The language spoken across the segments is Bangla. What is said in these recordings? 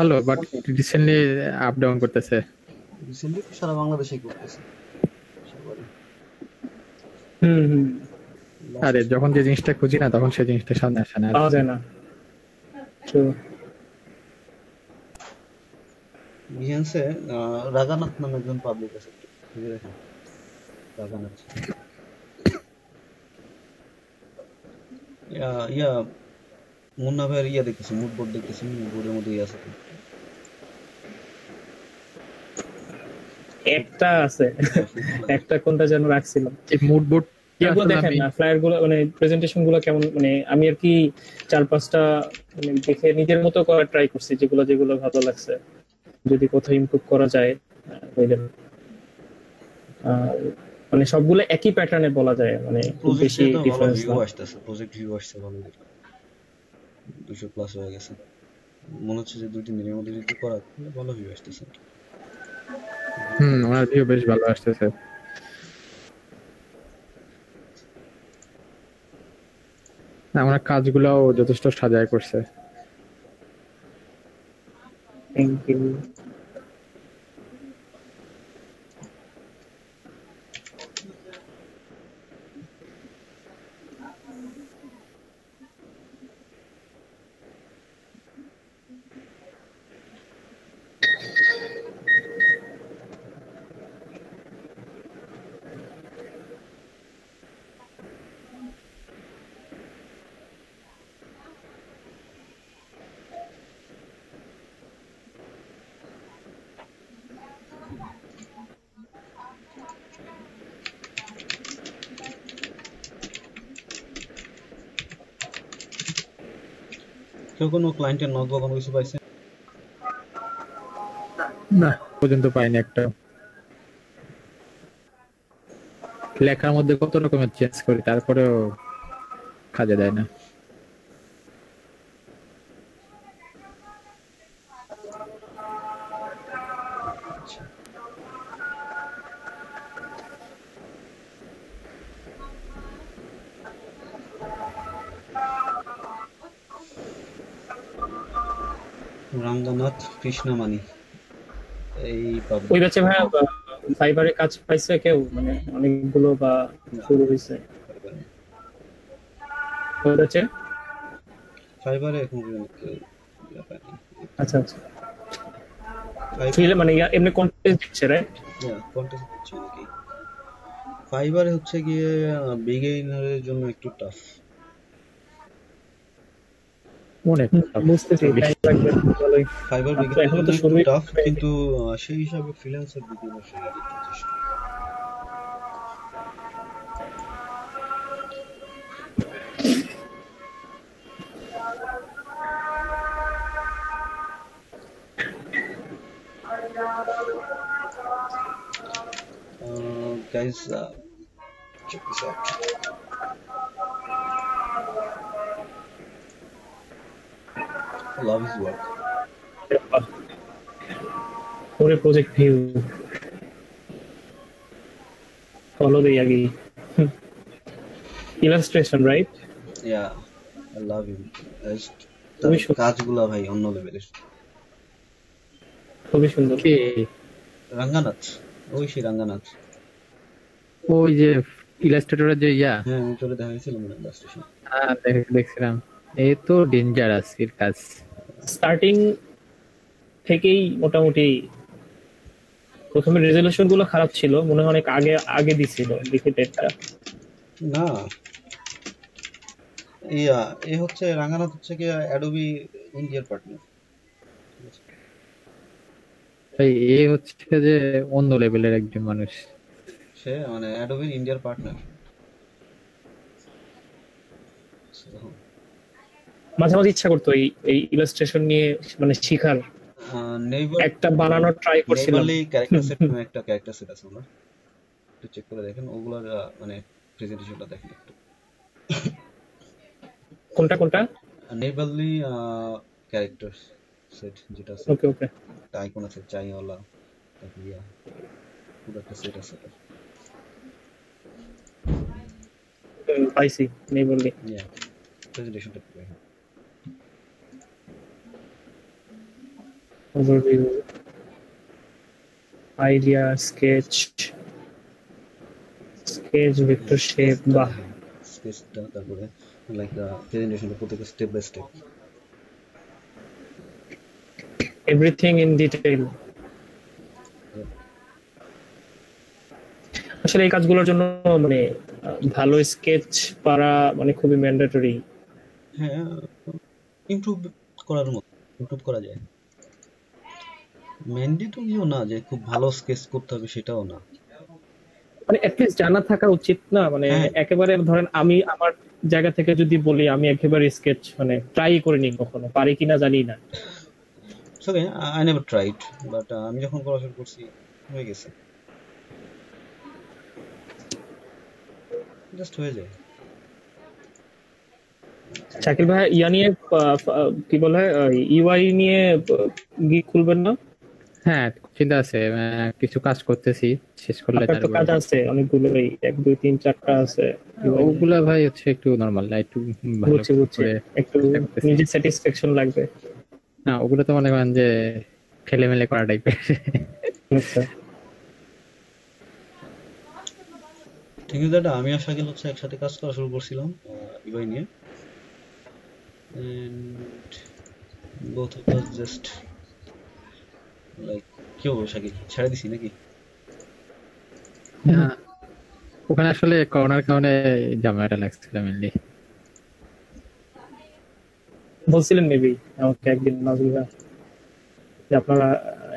ভালো, বাট রিসেন্টলি আপ ডাউন করতেছে। রিসেন্টলি তো সারা বাংলাদেশেই করতেছে সবারই। হুম হুম। আরে লাস্ট যখন যে জিনিসটা খুঁজি না তখন সেই জিনিসটা সামনে আসে না আর পাওয়া কি। যায় না। True. বিহান্সে রাগানাথ নামে একজন পাবলিক আছে, একটু খুঁজে দেখেন। রাগানাথ ইয়া মুন্না ভাইয়ের ইয়া দেখতেছি, মুড বোর্ড দেখতেছি, মুড বোর্ডের মধ্যে ইয়ে আছে তো। একটা আছে, একটা কোনটা যেন রাখছিলাম। এই মুড বোর্ড যেগুলো আসলে দেখেন আমি না, ফ্লায়ার গুলো মানে প্রেজেন্টেশন গুলো কেমন, মানে আমি আর কি 4-5টা মানে দেখে নিজের মতো করার ট্রাই করছি, যেগুলো যেগুলো ভালো লাগছে, যদি কোথাও ইমপ্রুভ করা যায় হয়ে যাবে। আর মানে সবগুলো একই প্যাটার্নে বলা যায়, মানে খুব বেশি প্রজেক্টে তো ভালো ডিফারেন্স ভিউ না। আসতেছে, প্রজেক্ট ভিউ আসছে ভালো করে, 200 প্লাস হয়ে গেছে। মনে হচ্ছে যে 2-3 দিনের মধ্যে যদি করা তাহলে ভালো ভিউ আসতেছে। ওনার ভিউ বেশ ভালো আসতেছে। না, ওনার কাজগুলাও যথেষ্ট সাজায় করছে। Thank you. কেউ কোনো ক্লায়েন্টের নক বা কোনো কিছু পাইছে? না, পর্যন্ত পাইনি একটা। লেখার মধ্যে কত রকমের চেঞ্জ করি, তারপরেও কাজে দেয় না। আচ্ছা, রাঙ্গানাথ কৃষ্ণামানি এই ওই পাবলিক। ব্যাচে ভাই ফাইবারে কাজ পাইছে কেউ, মানে অনেকগুলো বা না, শুরু হয়েছে ফাইবারে ওই ব্যাচে? ফাইবারে এখন পর্যন্ত কেউ ইয়ে পায়নি। আচ্ছা আচ্ছা। ফাইবার মানে এমনি কন্টেস্ট দিচ্ছে, রাইট? কন্টেস্ট দিচ্ছে অনেকেই। ফাইবারে হচ্ছে গিয়ে বিগিনারের জন্য একটু টাফ। অনেক বুঝতেছি, টাইম লাগবে ভালোই। ফাইবার মাত্র বিগিনারের এখনো জন্য তো একটু শুরুই টাফ, হয়নি। কিন্তু সেই হিসাবে ফ্রিল্যান্সার দিকে অবশ্যই আরো যথেষ্ট। Guys, check this out. Love his work. ওরে প্রজেক্ট ভিউ ফলো দেই আগে। Illustration, right? Yeah, I love him. তার খুবই সুন্দর, কাজগুলা ভাই অন্য লেভেলের। খুবই সুন্দর। কে? রাঙ্গানাথ, ওই সেই রাঙ্গানাথ। ওই যে ইলাস্ট্রেটরের যে ইয়া। হ্যাঁ, আমি তোরে দেখাইছিলাম না লাস্ট স্টেশন। হ্যাঁ, দেখছিলাম। এ তো ডেঞ্জারাস এর কাজ। স্টার্টিং থেকেই মোটামুটি প্রথমে রেজলিউশন গুলো খারাপ ছিল, মনে হয় অনেক আগে আগে দিছিল দেখে ডেটটা। না, ইয়া এ হচ্ছে রাঙ্গানাথ হচ্ছে কি অ্যাডোবি ইন্ডিয়ার পার্টনার। ভাই, এ হচ্ছে যে অন্য লেভেলের একজন মানুষ। সে মানে অ্যাডোবি ইন্ডিয়ার পার্টনার। মাঝে মাঝে ইচ্ছা করতো এই এই ইলাস্ট্রেশন নিয়ে মানে শিখার, নেইবার একটা বানানোর ট্রাই করছিলাম। নেইবারলি ক্যারেক্টার সেট নামে একটা ক্যারেক্টার সেট আছে, ওনার একটু চেক করে দেখেন ওগুলোর মানে প্রেজেন্টেশনটা দেখেন একটু। কোনটা কোনটা? নেইবারলি ক্যারেক্টার সেট যেটা আছে, ওকে ওকে। একটা আইকন আছে চাইওয়ালা, তারপর ইয়া পুরো একটা সেট আছে এটা। পাইছি, নেই বললি। ইয়া প্রেজেন্টেশনটা দেখেন। Overview, idea, sketch, vector shape, বাহ, স্কেচটা, তারপরে লাইক প্রেজেন্টেশনটা প্রত্যেকটা step by step. Everything in detail. আসলে এই কাজগুলোর জন্য মানে ভালো স্কেচ পারা মানে খুবই ম্যান্ডেটরি। হ্যাঁ, ইমপ্রুভ করার মতো, ইমপ্রুভ করা যায়। ম্যান্ডেটরিও না যে খুব ভালো স্কেচ করতে হবে সেটাও না। মানে অ্যাটলিস্ট জানা থাকা উচিত না, মানে হ্যাঁ। একেবারে ধরেন আমি আমার জায়গা থেকে যদি বলি আমি একেবারে স্কেচ মানে ট্রাই করিনি, কখনো পারি কিনা জানি না। ওকে, আই নেভার ট্রাইড, বাট আমি যখন করা শুরু করছি হয়ে গেছে, জাস্ট হয়ে যায়। শাকিল ভাই ইয়া নিয়ে কি বলে ইউআই নিয়ে গিগ খুলবেন না? হ্যাঁ, চিন্তা আছে, কিছু কাজ করতেছি, শেষ করলে আপনার তো তারপর কাজ আছে অনেকগুলোই, 1 2 3 4টা আছে। ওগুলা ভাই হচ্ছে একটু নরমাল না, একটু ভালো বুঝছি, করে একটু চেষ্টা করতেছি। নিজের স্যাটিসফ্যাকশন লাগবে। না, ওগুলো তো মনে করেন যে খেলেমেলে করা টাইপের। আচ্ছা, ঠিক আছে দাদা, আমি আর শাকিল হচ্ছে একসাথে কাজ করা শুরু করছিলাম ইবাই নিয়ে, and both of us just like কি হবে শাকিল, ছেড়ে দিছি নাকি? হ্যাঁ, ওখানে আসলে করোনার কারণে ঝামেলাটা লাগছিল মেনলি। বলছিলেন মেবি আমাকে একদিন নাজুল ভাই যে আপনারা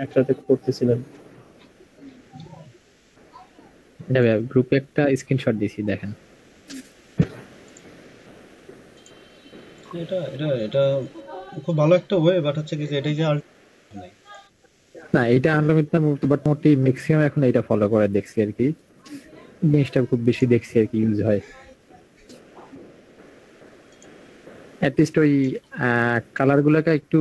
একসাথে করতেছিলেন। গ্রুপে একটা স্ক্রিনশট দিছি, দেখেন। এটা এটা এটা খুব ভালো একটা ওয়ে, বাট হচ্ছে কি যে এটাই যে আর নাই। না, এটা আনলিমিটেড না, মোটামুটি ম্যাক্সিমাম এখন এটা ফলো করে দেখছি আর কি, জিনিসটা খুব বেশি দেখছি আর কি ইউজ হয়। অ্যাটলিস্ট ওই কালার গুলোকে একটু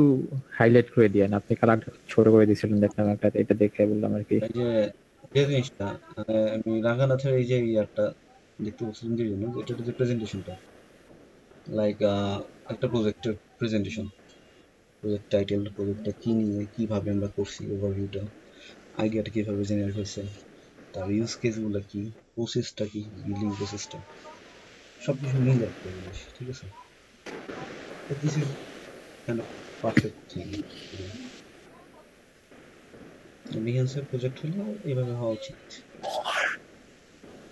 হাইলাইট করে দিয়েন, আপনি কালারটা ছোট করে দিয়েছিলেন দেখলাম একটা, এটা দেখে বললাম আর কি। এই যে যে জিনিসটা আমি রাঙ্গানাথের এই যে ইয়ারটা দেখতে বলছিলাম যে জন্য, এটা যে প্রেজেন্টেশনটা লাইক একটা প্রজেক্টের প্রেজেন্টেশন, প্রজেক্ট টাইটেল, প্রজেক্টটা কি নিয়ে কিভাবে আমরা করছি, ওভারভিউটা, আইডিয়াটা কিভাবে জেনারেট হয়েছে, তার ইউজ কেসগুলো কি, প্রসেসটা কি, বিল্ডিং প্রসেসটা, সব কিছু মিলে একটা জিনিস, ঠিক আছে? This is kind of perfect thing. বিহেন্সের প্রজেক্ট হলে এইভাবে হওয়া উচিত।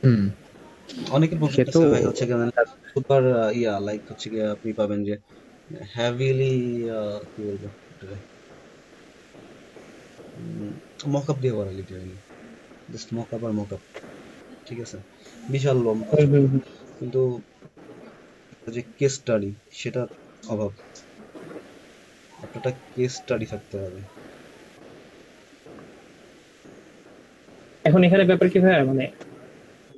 হুম, অনেকে বলতে সে তো ভাই হচ্ছে কি সুপার ইয়া লাইক হচ্ছে কি আপনি পাবেন যে হেভিলি কি বলবো মকআপ দিয়ে করা, লিটারালি জাস্ট মকআপ আর মকআপ, ঠিক আছে? বিশাল লম্বা, কিন্তু যে কেস স্টাডি সেটার অভাব, একটা কেস স্টাডি থাকতে হবে। এখন এখানে ব্যাপার কি ভাই, মানে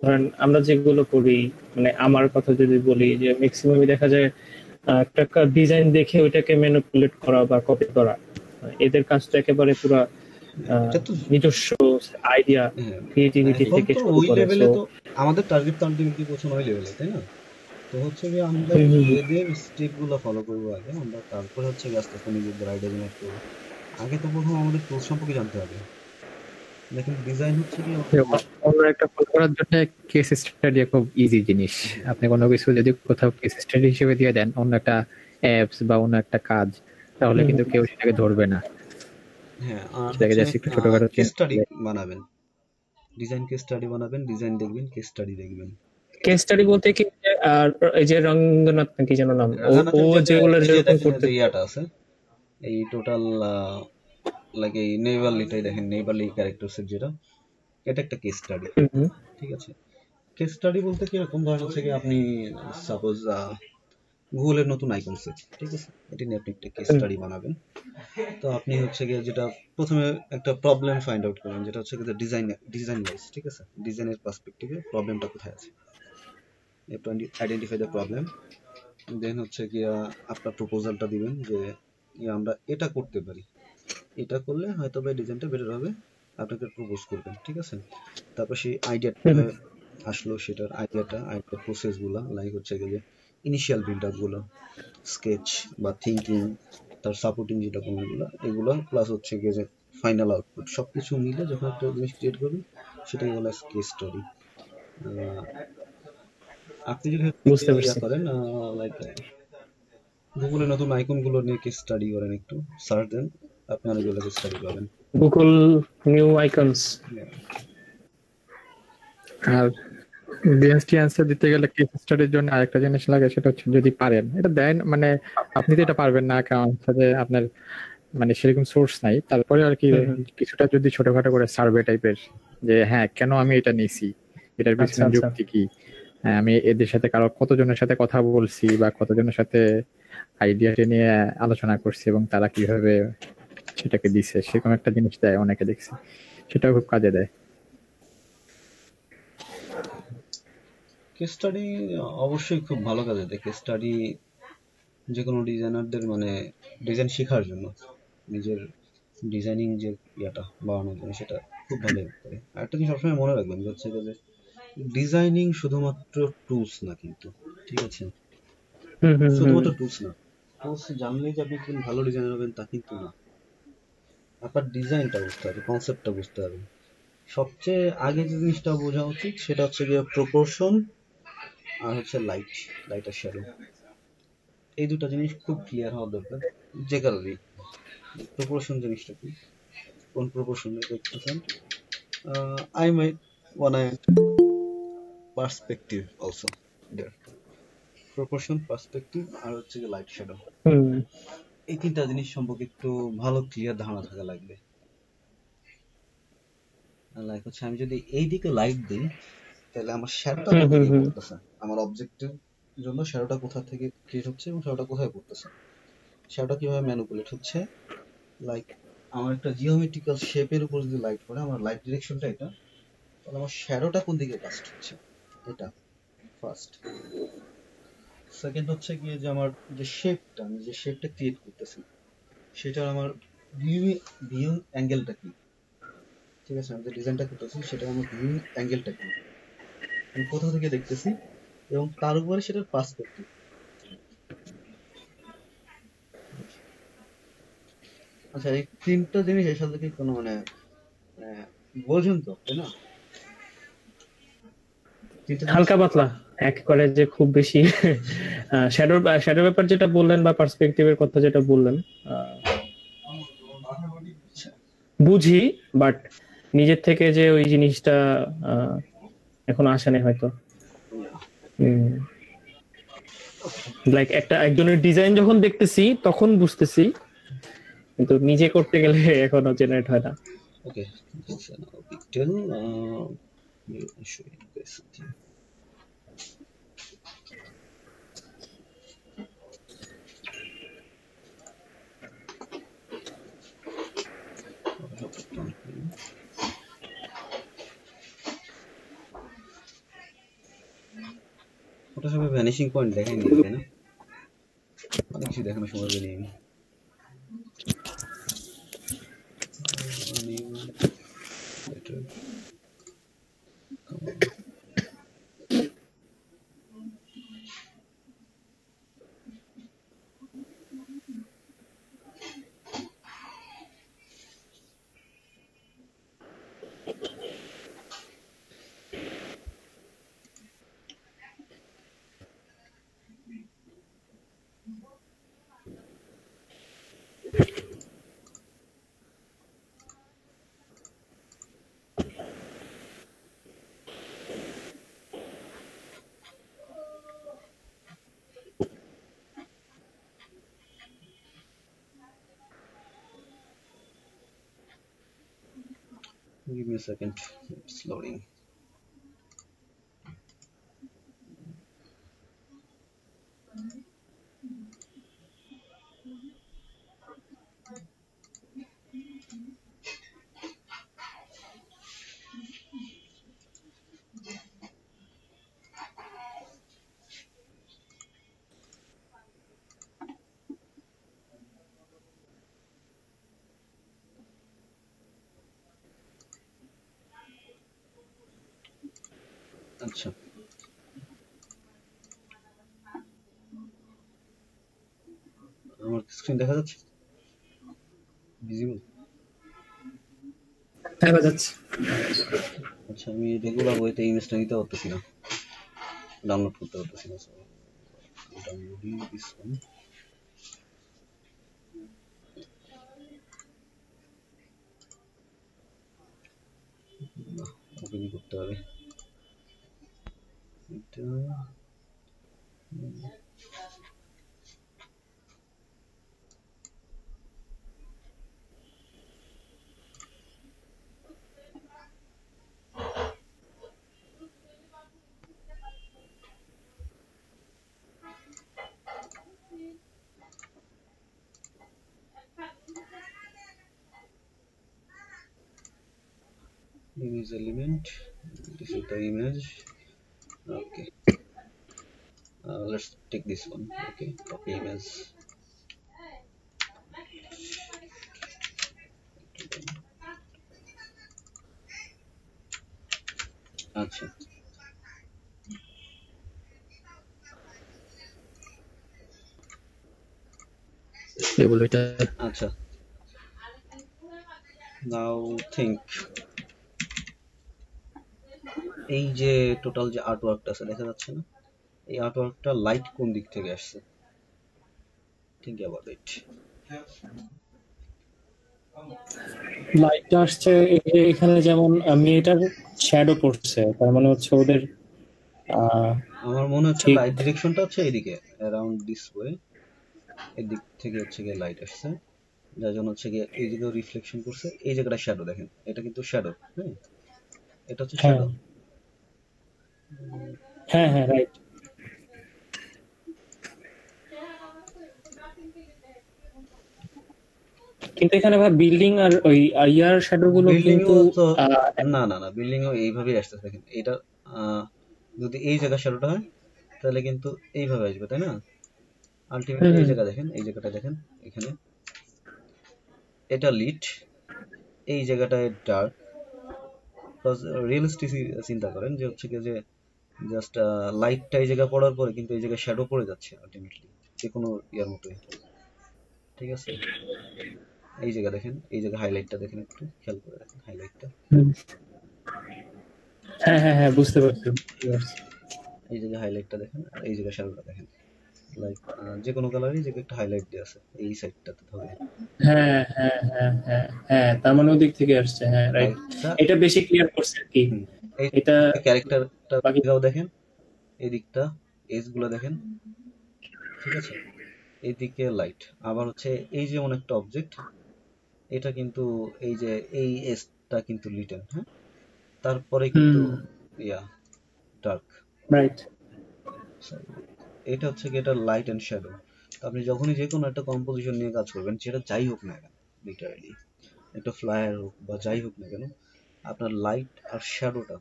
ধরেন আমরা যেগুলো করি, মানে আমার কথা যদি বলি যে ম্যাক্সিমামই দেখা যায় একটা ডিজাইন দেখে ওইটাকে ম্যানিপুলেট করা বা কপি করা, এদের কাজটা একেবারে পুরো এটা তো নিজস্ব আইডিয়া ক্রিয়েটিভিটি এখন থেকে তো শুরু ওই করে। লেভেলে, তো আমাদের টার্গেট তো আলটিমেটলি পৌঁছানো ওই লেভেলে, তাই না? তো হচ্ছে কি আমরা এদের স্টেপ গুলো ফলো করবো আগে, আমরা তারপরে হচ্ছে আস্তে আস্তে নিজেদের আইডিয়া জেনারেট করবো। আগে তো প্রথম আমাদের টুল সম্পর্কে জানতে হবে। দেখেন ডিজাইন হচ্ছে কি অন্য একটা ফলো করার জন্য কেস স্টাডি খুব ইজি জিনিস। আপনি কোনো কিছু যদি কোথাও কেস স্টাডি হিসেবে দিয়ে দেন, অন্য একটা অ্যাপস বা অন্য একটা কাজ, তাহলে কিন্তু কেউ সেটাকে ধরবে না। হ্যাঁ, আর সেটাকে জাস্ট একটু ছোটখাটো কেস স্টাডি বানাবেন, ডিজাইন কেস স্টাডি বানাবেন, ডিজাইন দেখবেন, কেস স্টাডি দেখবেন। কেস স্টাডি বলতে কি, আর এই যে রঙ্গনাথ নাকি যেন নাম, ও যেগুলো যেরকম করতে ইয়াটা আছে, এই টোটাল লাইক এই নেইবারলিটাই দেখেন, নেইবারলি ক্যারেক্টারসের যেটা, এটা একটা কেস স্টাডি, ঠিক আছে? কেস স্টাডি বলতে কি রকম, ধরেন হচ্ছে কি আপনি সাপোজ গুগলের নতুন আইকন সেট, ঠিক আছে, এটা নিয়ে আপনি একটা কেস স্টাডি বানাবেন। তো আপনি হচ্ছে গিয়ে যেটা প্রথমে একটা প্রবলেম ফাইন্ড আউট করবেন, যেটা হচ্ছে গিয়ে ডিজাইন ওয়াইজ, ঠিক আছে, ডিজাইনের পার্সপেক্টিভে প্রবলেমটা কোথায় আছে, আপনি আইডেন্টিফাই দ্য প্রবলেম, দেন হচ্ছে গিয়ে আপনার প্রপোজালটা দিবেন যে আমরা এটা করতে পারি, এটা করলে হয়তো বা ডিজাইনটা বেটার হবে, আপনাকে প্রপোজ করবেন, ঠিক আছে? তারপর সেই আইডিয়াটা আসলো, সেটার আইডিয়া প্রসেস গুলা, লাইক হচ্ছে গিয়ে ইনিশিয়াল বিল্ড আপ গুলো, স্কেচ বা থিঙ্কিং, তার সাপোর্টিং যেটা কোনগুলো এগুলো প্লাস হচ্ছে গিয়ে যে ফাইনাল আউটপুট সবকিছু মিলে যখন একটা জিনিস ক্রিয়েট করবেন সেটাই বলা কেস স্টাডি। আপনি যদি বুঝতে ইয়া পারছি। করেন লাইক গুগলে নতুন আইকন গুলো নিয়ে কেস স্টাডি করেন, একটু সার্চ দেন, আপনি অনেকগুলো কেস স্টাডি পাবেন। Google new icons. আর ডিএসটি অ্যান্সার দিতে গেলে কেস স্টাডির জন্য আরেকটা জিনিস লাগে, সেটা হচ্ছে যদি পারেন এটা দেন, মানে আপনি তো এটা পারবেন না কারণ সাথে আপনার মানে সেরকম সোর্স নাই, তারপরে আর কি কিছুটা যদি ছোটখাটো করে সার্ভে টাইপের, যে হ্যাঁ কেন আমি এটা নিছি, এটার আচ্ছা পিছনে আচ্ছা। যুক্তি কি, আমি এদের সাথে কারো কতজনের সাথে কথা বলছি বা কতজনের সাথে আইডিয়াটা নিয়ে আলোচনা করছি এবং তারা কিভাবে সেটাকে দিছে, সেরকম একটা জিনিস দেয় অনেকে দেখছি, সেটাও খুব কাজে দেয়। কেস স্টাডি অবশ্যই খুব ভালো কাজে দেয়। কেস স্টাডি যে কোনো ডিজাইনারদের মানে ডিজাইন শেখার জন্য, নিজের ডিজাইনিং যে ইয়াটা বাড়ানোর জন্য সেটা খুব ভালো হেল্প করে। আর একটা জিনিস সবসময় মনে রাখবেন যে হচ্ছে যে ডিজাইনিং শুধুমাত্র টুলস না কিন্তু, ঠিক আছে? শুধুমাত্র টুলস না, টুলস জানলেই যে আপনি একজন ভালো ডিজাইনার হবেন তা কিন্তু না। আপনার ডিজাইনটা বুঝতে হবে, কনসেপ্টটা বুঝতে হবে। সবচেয়ে আগে যে জিনিসটা বোঝা উচিত সেটা হচ্ছে গিয়ে প্রপোর্শন আর হচ্ছে লাইট, লাইট আর শ্যাডো, এই দুটো জিনিস খুব ক্লিয়ার হওয়া দরকার। যে কারণে প্রপোর্শন জিনিসটা কি, কোন প্রপোর্শনে দেখতেছেন, I might one perspective also there, proportion, perspective আর হচ্ছে লাইট শ্যাডো, এই তিনটা জিনিস সম্পর্কে একটু ভালো ক্লিয়ার ধারণা থাকা লাগবে। লাইক হচ্ছে আমি যদি এই দিকে লাইট দিই তাহলে আমার শ্যাডোটা কোথা থেকে পড়তেছে, আমার অবজেক্টের জন্য শ্যাডোটা কোথা থেকে ক্রিয়েট হচ্ছে এবং শ্যাডোটা কোথায় পড়তেছে, শ্যাডোটা কিভাবে ম্যানিপুলেট হচ্ছে। লাইক আমার একটা জিওমেট্রিক্যাল শেপের উপর যদি লাইট পড়ে, আমার লাইট ডিরেকশনটা এটা, তাহলে আমার শ্যাডোটা কোন দিকে কাস্ট হচ্ছে, এটা ফার্স্ট। সেকেন্ড হচ্ছে গিয়ে যে আমার যে শেপটা, আমি যে শেপটা ক্রিয়েট করতেছি সেটা আমার ভিউ অ্যাঙ্গেলটা কি, ঠিক আছে? আমি যে ডিজাইনটা করতেছি সেটা আমার ভিউ অ্যাঙ্গেলটা কি, আমি কোথা থেকে দেখতেছি, এবং তার উপরে সেটার পার্সপেক্টিভ। আচ্ছা, এই তিনটা জিনিস এর সাথে কি কোনো মানে বোঝেন তো, তাই না? তিনটা জিনিস হালকা পাতলা, এক করে যে খুব বেশি। শ্যাডোর ব্যাপার যেটা বললেন বা পার্সপেক্টিভের কথা যেটা বললেন, বুঝি, বাট নিজের থেকে যে ওই জিনিসটা এখন আসে না হয়তো। লাইক একজনের ডিজাইন যখন দেখতেছি তখন বুঝতেছি, কিন্তু নিজে করতে গেলে এখনো জেনারেট হয় না। ওকে, পিক্টেল show you guys something. ওটা সবাই ভ্যানিশিং পয়েন্ট দেখায়নি, তাই না? অনেক কিছু দেখানো সময় পেয়ে নিই Give me a second, it's loading. আচ্ছা, আমার স্ক্রিন দেখা যাচ্ছে? ভিজিবল? দেখা যাচ্ছে। আচ্ছা, আমি রেগুলার ওয়েতে ইমেজটা নিতে পারতেছি না, ডাউনলোড করতে পারতেছি না। Downloading this one. ওপেনই করতে হবে এটা। Image element, this is the image. Okay, let's take this one. Okay, copy image. আচ্ছা, এগুলো এটা আচ্ছা, নাও থিঙ্ক, এই যে টোটাল যে আর্টওয়ার্কটা আছে দেখা যাচ্ছে না, এই আর্টওয়ার্কটা লাইট কোন দিক থেকে আসছে? Think about it. লাইটটা আসছে এই যে এখানে, যেমন মেয়েটার শ্যাডো পড়ছে, তার মানে হচ্ছে ওদের আমার মনে হচ্ছে ঠিক লাইট ডিরেকশনটা হচ্ছে এদিকে, অ্যারাউন্ড দিস ওয়ে, এদিক থেকে হচ্ছে গিয়ে লাইট আসছে, যার জন্য হচ্ছে গিয়ে এই জায়গায় রিফ্লেকশন করছে, এই জায়গাটা শ্যাডো দেখেন, এটা কিন্তু শ্যাডো, হ্যাঁ এটা হচ্ছে হ্যাঁ শ্যাডো। হ্যাঁ হ্যাঁ রাইট। কিন্তু এখানে ভাই বিল্ডিং আর ওই ইয়ার শ্যাডো গুলো বিল্ডিং কিন্তু তো না না না, বিল্ডিং ও এইভাবেই আসতেছে দেখেন, এটা যদি এই জায়গা শ্যাডোটা হয় তাহলে কিন্তু এইভাবে আসবে, তাই না? আলটিমেটলি এই জায়গা দেখেন, এই জায়গাটা দেখেন, এখানে এটা লিট, এই জায়গাটায় ডার্ক। রিয়েলিস্টিক চিন্তা করেন যে হচ্ছে কি যে জাস্ট লাইটটা এই জায়গায় পড়ার পরে কিন্তু এই জায়গায় শ্যাডো পড়ে যাচ্ছে আলটিমেটলি, যে কোনো ইয়ার মতোই, ঠিক আছে? এই জায়গা দেখেন, এই জায়গা হাইলাইটটা দেখেন, একটু খেয়াল করে দেখেন হাইলাইটটা, হ্যাঁ হ্যাঁ হ্যাঁ বুঝতে পারছি। এই জায়গায় হাইলাইটটা দেখেন, আর এই জায়গায় শ্যাডোটা দেখেন, লাইক যে কোনো কালারই যে একটা হাইলাইট দেওয়া আছে এই সাইডটাতে ধরে, হ্যাঁ হ্যাঁ হ্যাঁ হ্যাঁ হ্যাঁ, তার মানে ওদিক থেকে আসছে, হ্যাঁ রাইট। লাইটটা। এটা বেশি ক্লিয়ার করছে আর কি। এই এটা ক্যারেক্টারটা বাকি দিকেও দেখেন, এই দিকটা এজ গুলো দেখেন, ঠিক আছে? এইদিকে লাইট, আবার হচ্ছে এই যে যেমন একটা অবজেক্ট, এটা কিন্তু এই যে এই এজটা কিন্তু লিটেন, হ্যাঁ, তারপরে কিন্তু ইয়া ডার্ক, রাইট। এটা হচ্ছে কি এটা লাইট এন্ড শ্যাডো। আপনি যখনই যে কোনো একটা কম্পোজিশন নিয়ে কাজ করবেন, সেটা যাই হোক না কেন, লিটারালি একটা ফ্লায়ার হোক বা যাই হোক না কেন, আপনার লাইট আর শ্যাডোটা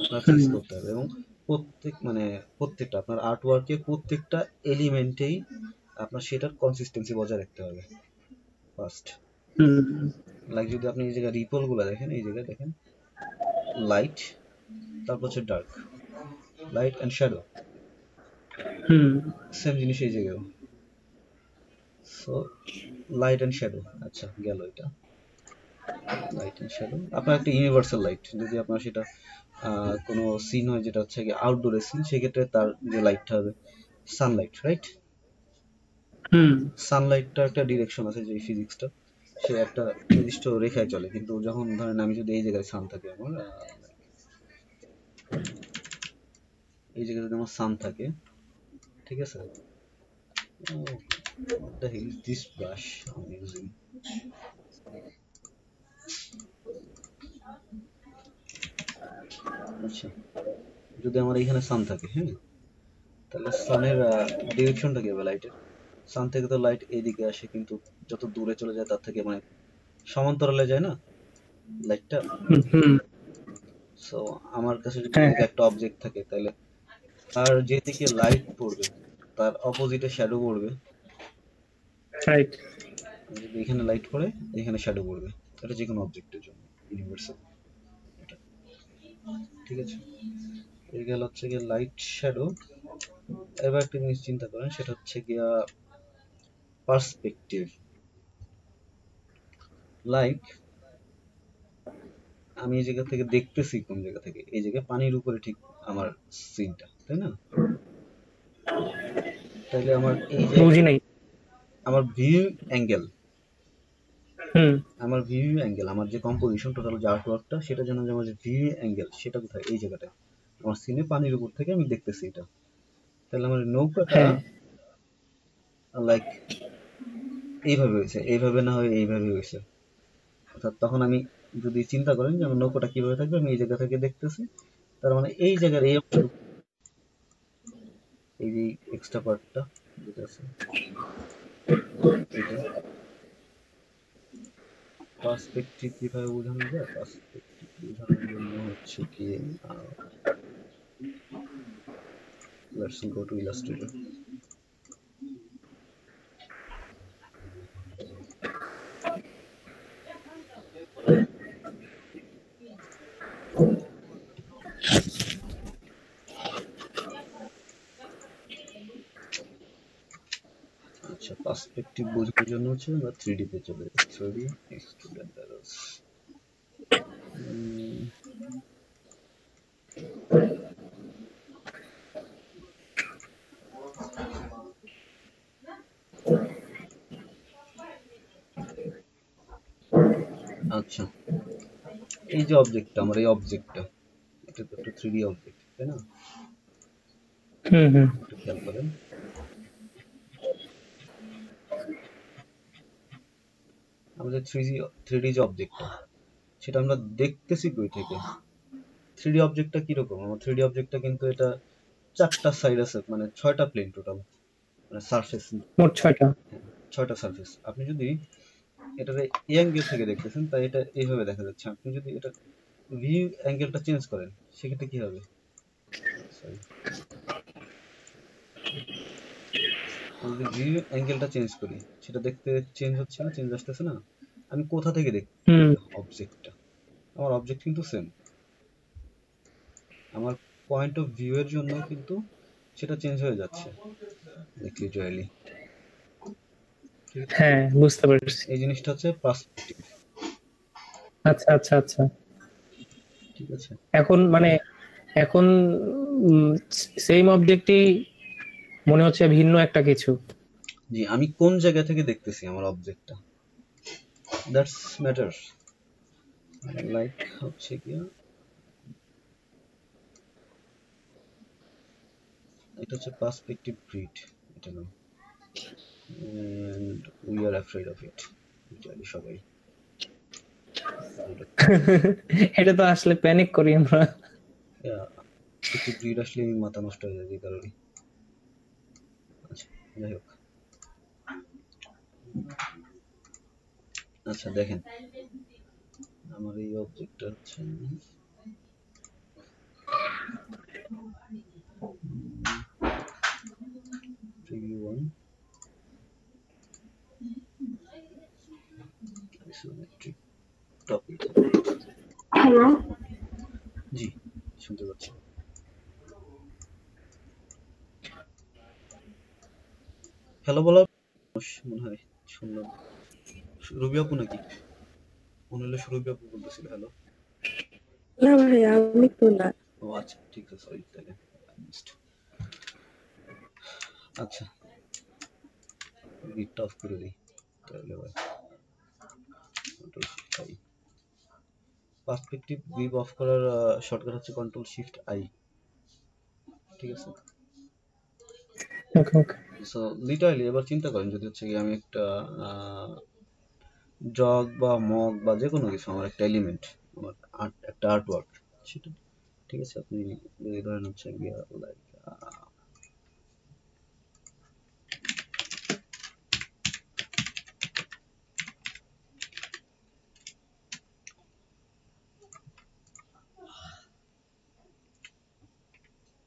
আপনার ফিক্স করতে হবে, এবং প্রত্যেকটা আপনার আর্ট ওয়ার্কের প্রত্যেকটা এলিমেন্টেই আপনার সেটার কনসিস্টেন্সি বজায় রাখতে হবে ফার্স্ট। লাইক যদি আপনি এই জায়গায় রিপল গুলো দেখেন, এই জায়গায় দেখেন লাইট, তারপর হচ্ছে dark, light and shadow, same জিনিস এই জায়গায়। সো লাইট এন্ড শ্যাডো, আচ্ছা গেল এটা, লাইট এন্ড শ্যাডো আপনার একটা ইউনিভার্সাল লাইট, যদি আপনার সেটা কোনো সিন হয় যেটা হচ্ছে আউটডোরের সিন, সেক্ষেত্রে তার যে লাইটটা হবে সানলাইট, রাইট? সানলাইটটা একটা ডিরেকশন আছে, যে ফিজিক্সটা সে একটা নির্দিষ্ট রেখায় চলে, কিন্তু যখন ধরেন আমি যদি এই জায়গায় সান থাকে, আমার এই জায়গায় যদি আমার সান থাকে, ঠিক আছে? What the hell is this brush I'm using? আচ্ছা, যদি আমার এখানে সান থাকে, হ্যাঁ, তাহলে সানের ডিরেকশনটা কি হবে লাইটের? সান থেকে তো লাইট এইদিকে আসে, কিন্তু যত দূরে চলে যায় তার থেকে মানে সমান্তরালে যায় না লাইটটা। সো আমার কাছে যদি এদিকে একটা অবজেক্ট থাকে, তাহলে আর যেদিকে লাইট পড়বে তার অপোজিটে শ্যাডো পড়বে, রাইট। যদি এখানে লাইট পড়ে এখানে শ্যাডো পড়বে, এটা যে কোনো অবজেক্টের জন্য ইউনিভার্সাল, এটা ঠিক আছে? এই গেল হচ্ছে গিয়ে লাইট শ্যাডো। এবার একটা জিনিস চিন্তা করেন, সেটা হচ্ছে গিয়া পার্সপেক্টিভ, লাইক আমি এই জায়গা থেকে দেখতেছি, কোন জায়গা থেকে, এই জায়গায় পানির উপরে ঠিক আমার সিনটা, তাই না? তাইলে আমার এই যে বুঝি নাই। আমার ভিউ অ্যাঙ্গেল, হুম। আমার যে কম্পোজিশন টোটাল যে আর্টওয়ার্কটা, সেটা যেন আমার যে ভিউ অ্যাঙ্গেল, সেটা কোথায়? এই জায়গাটায় আমার সিনে পানির উপর থেকে আমি দেখতেছি এটা। তাহলে আমার নৌকাটা হ্যাঁ লাইক এইভাবে হয়েছে, এইভাবে না হয় এইভাবে হয়েছে। অর্থাৎ তখন আমি যদি চিন্তা করেন যে আমার নৌকাটা কিভাবে থাকবে, আমি এই জায়গা থেকে দেখতেছি, তার মানে এই জায়গার এই এই যে এক্সট্রা পার্টটা যেটা আছে, এটা পার্সপেক্টিভ কিভাবে বোঝানো যায়? পার্সপেক্টিভ বোঝানোর জন্য হচ্ছে কি, লেটস গো টু ইলাস্ট্রেটর। আচ্ছা, পার্সপেক্টিভ বোঝানোর জন্য হচ্ছে আমরা 3D তে চলে যাই। 3D extruded Arrows. আচ্ছা, এই যে অবজেক্টটা, আমার এই অবজেক্টটা, এটা তো একটা 3D অবজেক্ট, তাই না? হুম হুম একটু খেয়াল করেন, আমাদের 3D যে অবজেক্টটা, সেটা আমরা দেখতেছি কই থেকে? 3D অবজেক্টটা কিরকম? আমার 3D অবজেক্টটা কিন্তু এটা 4টা সাইড আছে, মানে 6টা প্লেন টোটাল, মানে সারফেস, মোট 6টা। 6টা সারফেস। আপনি যদি এটারে এই অ্যাঙ্গেল থেকে দেখতেছেন, তাই এটা এইভাবে দেখা যাচ্ছে। আপনি যদি এটা ভিউ অ্যাঙ্গেলটা চেঞ্জ করেন, সেক্ষেত্রে কি হবে? সরি, আমি যদি ভিউ অ্যাঙ্গেলটা চেঞ্জ করি, সেটা দেখতে চেঞ্জ হচ্ছে না, চেঞ্জ আসতেছে না? আমি কোথা থেকে দেখছি হুম। অবজেক্টটা? আমার অবজেক্ট কিন্তু সেম, আমার পয়েন্ট অফ ভিউ এর জন্য কিন্তু সেটা চেঞ্জ হয়ে যাচ্ছে লিটারালি। হ্যাঁ বুঝতে পারছি। এই জিনিসটা হচ্ছে পার্সপেক্টিভ, আচ্ছা আচ্ছা আচ্ছা। ঠিক আছে? এখন মানে এখন সেম অবজেক্টই মনে হচ্ছে ভিন্ন একটা কিছু। জি, আমি কোন জায়গা থেকে দেখতেছি আমার অবজেক্টটা, দ্যাটস ম্যাটার। লাইক হচ্ছে কি, এটা হচ্ছে পার্সপেক্টিভ গ্রিড, এটা নাম, and we are afraid of it, literally সবাই। এটা তো আসলে প্যানিক করি আমরা। পার্সপেক্টিভ গ্রিড আসলে মাথা নষ্ট হয়ে যায় এই কারণে। আচ্ছা, যাই হোক। আচ্ছা দেখেন, আমার এই অবজেক্টটা হচ্ছে preview 1 isometric topic। হ্যালো, জি, শুনতে পাচ্ছি। হ্যালো বলা মনে হয় শুনলাম। রবি আপু নাকি? মনে হলো রবি আপু বলতেছিল হ্যালো। না ভাই আমি তো না। ও আচ্ছা, ঠিক আছে, সরি তাহলে missed। আচ্ছা, গিটটা অফ করে দিই তাহলে ভাই। পার্সপেক্টিভ ভিউ অফ করার শর্টকাট হচ্ছে কন্ট্রোল শিফট আই, ঠিক আছে? ওকে ওকে। সো লিটারালি এবার চিন্তা করেন, যদি হচ্ছে কি আমি একটা জগ বা মগ বা যে কোনো কিছু, আমার একটা এলিমেন্ট, আমার একটা আর্ট ওয়ার্ক, সেটা ঠিক আছে? আপনি যদি ধরেন হচ্ছে গিয়া লাইক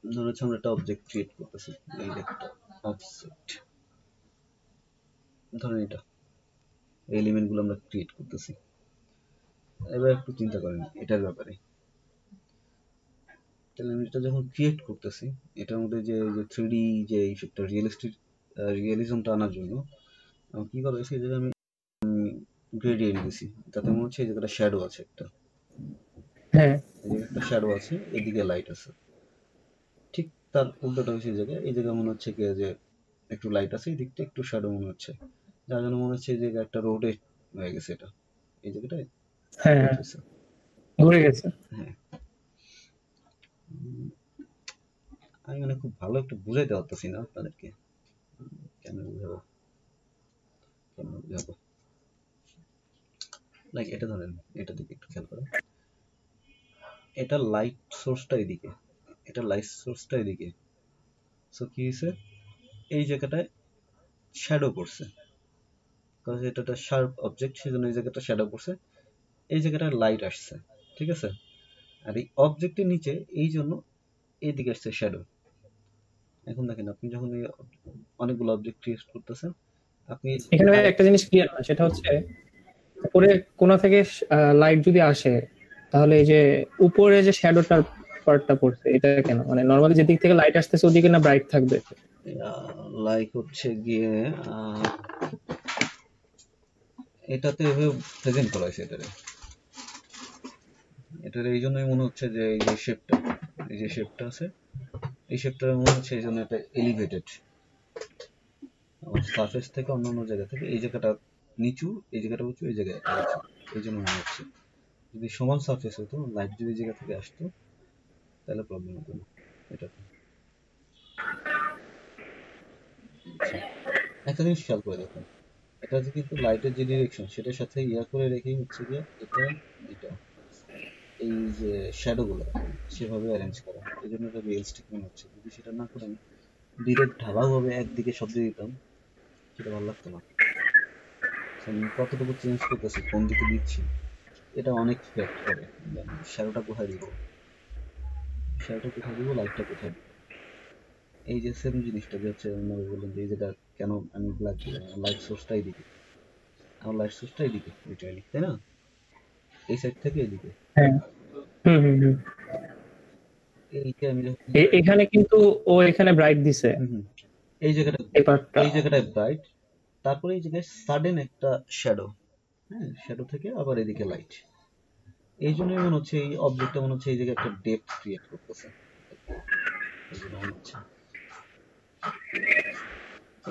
ধরেন হচ্ছে আমরা একটা অবজেক্ট ক্রিয়েট করতেছি, এই যে একটা অবজেক্ট, ধরেন এটা এলিমেন্ট গুলো আমরা ক্রিয়েট করতেছি। এবার একটু চিন্তা করেন এটার ব্যাপারে, তাহলে আমি এটা যখন ক্রিয়েট করতেছি, এটার মধ্যে যে 3D যে ইফেক্টটা, রিয়েলিজমটা আনার জন্য কি করা হয়েছে, এই জায়গায় আমি গ্রেডিয়েন্ট দিছি, তাতে মনে হচ্ছে এই জায়গাটা শ্যাডো আছে একটা, হ্যাঁ এই জায়গায় একটা শ্যাডো আছে, এদিকে লাইট আছে। ঠিক তার উল্টোটা হচ্ছে এই জায়গায় মনে হচ্ছে কি যে একটু লাইট আছে, এই দিকটা একটু শ্যাডো মনে হচ্ছে, যার জন্য মনে হচ্ছে এই জায়গায় একটা রোটেট হয়ে গেছে, এটা এই জায়গাটায় হ্যাঁ রোটেট হ্যাঁ, হয়েছে। ঘুরে গেছে। হ্যাঁ, আমি মানে খুব ভালো একটু বুঝাইতে পারতেছি না আপনাদেরকে, কেন বুঝাবো কেন বুঝাবো। লাইক এটা ধরেন, এটা দিকে একটু খেয়াল করেন, এটা লাইট সোর্সটা এদিকে, এটা লাইট সোর্সটা এদিকে, সো কি হয়েছে, এই জায়গাটায় শ্যাডো পড়ছে, কারণ এটা একটা শার্প অবজেক্ট, সেজন্য এই জায়গাটা শ্যাডো পড়ছে, এই জায়গাটায় লাইট আসছে, ঠিক আছে। আর এই অবজেক্টের নিচে এই জন্য এইদিকে আসছে শ্যাডো। এখন দেখেন, আপনি যখন এই অনেকগুলো অবজেক্ট ক্রিয়েট করতেছেন, আপনি এখানে ভাই একটা জিনিস ক্লিয়ার না, সেটা হচ্ছে উপরে কোণা থেকে লাইট যদি আসে, তাহলে এই যে উপরে যে শ্যাডোটার পার্টটা পড়ছে, এটা কেন? মানে নরমালি যেদিক থেকে লাইট আসতেছে ওদিকে না ব্রাইট থাকবে? লাইক হচ্ছে গিয়ে এটাতে এভাবে প্রেজেন্ট করা হয়েছে, এটার এই জন্যই মনে হচ্ছে যে এই যে শেপটা আছে, এই শেপটা মনে হচ্ছে এই জন্য এটা এলিভেটেড সারফেস থেকে, অন্যান্য জায়গা থেকে এই জায়গাটা নিচু, এই জায়গাটা উঁচু, এই জায়গায় নিচু, এই জন্য মনে হচ্ছে। যদি সমান সারফেস হতো, লাইট যদি এই জায়গা থেকে আসতো, তাহলে প্রবলেম হতো না এটাতে। আচ্ছা, একটা জিনিস খেয়াল করে দেখুন, এটা যে কিন্তু লাইটের যে ডিরেকশন, সেটার সাথে ইয়া করে রেখেই হচ্ছে গিয়ে এটা এটা এই যে শ্যাডো গুলো সেভাবে অ্যারেঞ্জ করা, এই জন্য এটা রিয়েলিস্টিক মনে হচ্ছে। যদি সেটা না করে আমি ডিরেক্ট ঢালাও ভাবে একদিকে শব্দ দিতাম, সেটা ভালো লাগতো না। আমি কতটুকু চেঞ্জ করতেছি, কোন দিকে দিচ্ছি, এটা অনেক ফ্যাক্ট করে। শ্যাডোটা কোথায় দিব, লাইটটা কোথায় দিব, এই যে সেম জিনিসটা যে হচ্ছে আপনারা বললেন যে এই যেটা কেন আমি ব্ল্যাক দিলাম, লাইট সোর্সটা এইদিকে, আমার লাইট সোর্সটা এইদিকে লিটারালি, তাই না, এই সাইড থেকে এইদিকে, হ্যাঁ। হুম হুম হুম। এইটা আমি যখন এখানে কিন্তু ও এখানে ব্রাইট দিছে এই জায়গাটা, এই পার্টটা। এই জায়গাটায় ব্রাইট, তারপরে এই জায়গায় সাডেন একটা শ্যাডো, হ্যাঁ, শ্যাডো থেকে আবার এদিকে লাইট, এই জন্যই মনে হচ্ছে এই অবজেক্টটা মনে হচ্ছে এই জায়গায় একটা ডেপথ ক্রিয়েট করতেছে, এই জন্য মনে হচ্ছে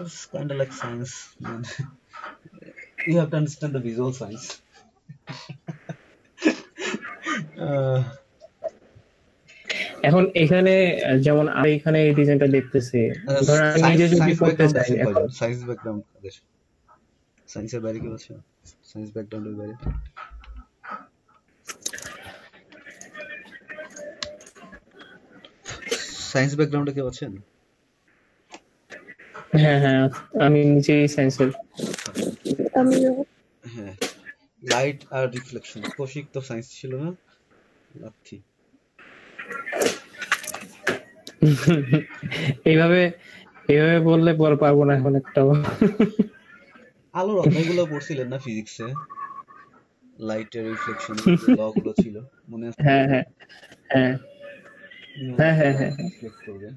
it's kind of like science, man. You have to understand the visual science. uh, এখন এখানে যেমন আমি এখানে এই ডিজাইনটা দেখতেছি, ধরেন আমি নিজে যদি করতে চাই এখন, সায়েন্স ব্যাকগ্রাউন্ড কাদের, সায়েন্সের বাইরে কি আছে, সায়েন্স ব্যাকগ্রাউন্ডের বাইরে, সায়েন্স ব্যাকগ্রাউন্ডে কেউ আছেন? হ্যাঁ হ্যাঁ, আমি নিজেই সায়েন্সের। আমিও। হ্যাঁ, লাইট আর রিফ্লেকশন, কৌশিক তো সায়েন্স ছিল না, লাথি। এইভাবে এইভাবে বললে পর পারবো না এখন একটাও। আলোর অধ্যায়গুলো পড়ছিলেন না ফিজিক্সে, লাইটের রিফ্লেকশন ল গুলো ছিল, মনে আছে? হ্যাঁ হ্যাঁ হ্যাঁ হ্যাঁ হ্যাঁ হ্যাঁ। রিফ্লেক্ট করবে,